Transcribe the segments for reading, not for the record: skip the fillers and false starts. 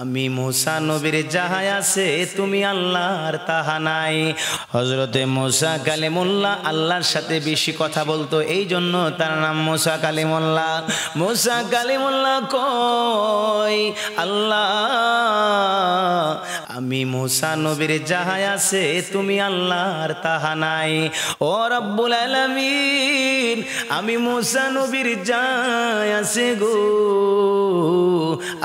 আমি মুসা নবীর যাহা আছে তুমি আল্লাহর তাহা নাই। হযরতে মুসা কালিমুল্লাহ আল্লাহর সাথে বেশি কথা বলতো, এই জন্য তার নাম মুসা কালিমুল্লাহ। মুসা কালিমুল্লাহ কই আল্লাহ আমি মুসা নবীর যাহা আছে তুমি আল্লাহর তাহা নাই। ও রব্বুল আলামিন আমি মুসা নবীর যাহা আছে গো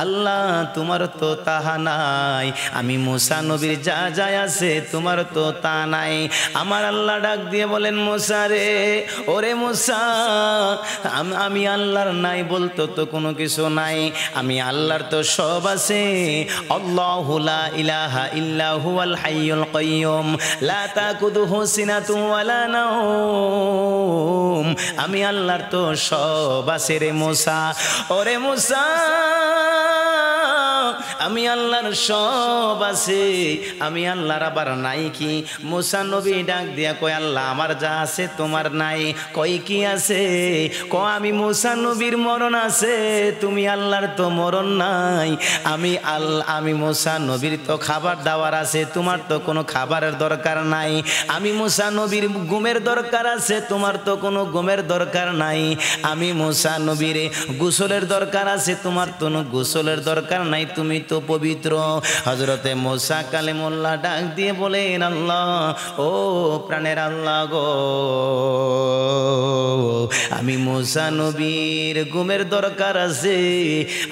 আল্লাহ তোমার তো তাহা নাই। আমি মুসা নবীর যা যায় আছে তোমার তো তা নাই। আমার আল্লাহ ডাক দিয়ে বলেন মুসা রে, ওরে মুসা আমি আল্লাহর নাই বলতো তো কোনো কিছু নাই, আমি আল্লাহর তো সব আছে। আল্লাহু লা ইলাহা ইল্লা হুয়াল হাইয়ুল কাইয়্যুম লা তাকুদুহু সিনাতুন ওয়ালা নাওম। আমি আল্লাহর তো সব আছে রে মুসা। ওরে মুসা আমি আল্লাহর সব আছে, আমি আল্লাহর আবার নাই কি? মুসা নবী ডাক দিয়া কয় আল্লাহ আমার যা আছে তোমার নাই। কয় কি আছে? আমি মুসা নবীর মরণ আছে, তুমি আল্লাহর তো মরণ নাই। আমি মুসা নবীর তো খাবার দাবার আছে, তোমার তো কোনো খাবারের দরকার নাই। আমি মুসা নবীর ঘুমের দরকার আছে, তোমার তো কোনো ঘুমের দরকার নাই। আমি মুসা নবীর গোসলের দরকার আছে, তোমার তো কোনো গোসলের দরকার নাই, তুমি তো পবিত্র। হযরতে মুসা কালিমুল্লাহ ডাক দিয়ে বলেন আল্লাহ ও প্রাণের আল্লাহ গো, আমি মুসা নবীর ঘুমের দরকার আছে,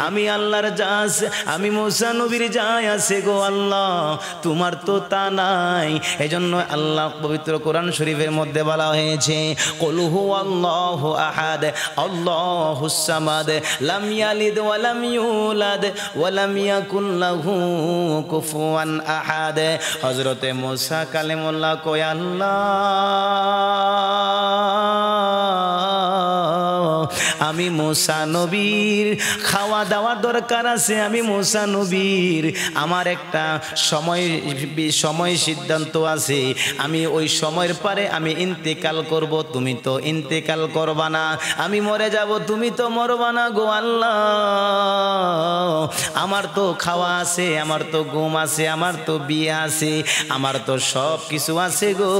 আমি আল্লাহর যা আছে, আমি মুসা নবীর যা আছে গো আল্লাহ তোমার তো তা নাই। এজন্য আল্লাহ পবিত্র কোরআন শরীফের মধ্যে বলা হয়েছে কুল হুয়াল্লাহু আহাদ আল্লাহুস সামাদ লাম ইয়ালিদ ওয়া লাম ইউলাদ ওয়া লাম ইয়াকুল লাহু কুফুয়ান আহাদ। হযরতে মুসা কালিমুল্লাহ কয় আল্লাহ আমি মুসা নবীর খাওয়া দাওয়ার দরকার আছে, আমি মুসা নবীর আমার একটা সময় সিদ্ধান্ত আছে, আমি ওই সময়ের পরে আমি ইন্তেকাল করব, তুমি তো ইন্তেকাল করবা না, আমি মরে যাব, তুমি তো মরবা না গো আল্লাহ। আমার তো খাওয়া আছে, আমার তো ঘুম আছে, আমার তো বিয়ে আছে, আমার তো সব কিছু আছে গো।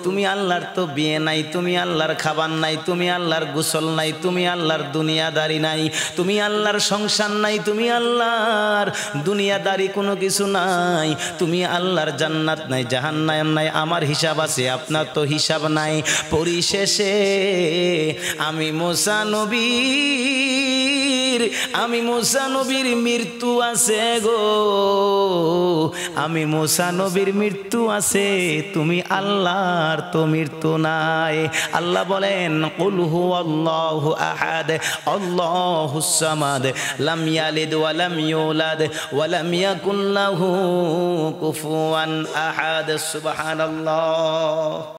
তুমি আল্লাহর তো বিয়ে নাই, তুমি আল্লাহর খাবার নাই, তুমি আল্লাহর গোসল নাই, তুমি আল্লাহর দুনিয়াদারি নাই, তুমি আল্লাহর সংসার নাই, তুমি আল্লাহর দুনিয়াদারি কোনো কিছু নাই, তুমি আল্লাহর জান্নাত নাই, জাহান্নাম নাই, আমার হিসাব আছে, আপনার তো হিসাব নাই। পরিশেষে আমি মুসা নবীর মৃত্যু আছে গো, আমি মুসা নবীর মৃত্যু আছে, তুমি আল্লাহর তো মৃত্যু নাই। আল্লাহ বলেন কুল হুয়াল্লাহু আহাদ আল্লাহুস সামাদ লাম ইয়ালিদ ওয়া লাম ইউলাদ ওয়া লাম ইয়াকুল লাহু কুফুয়ান আহাদ। সুবহানাল্লাহ।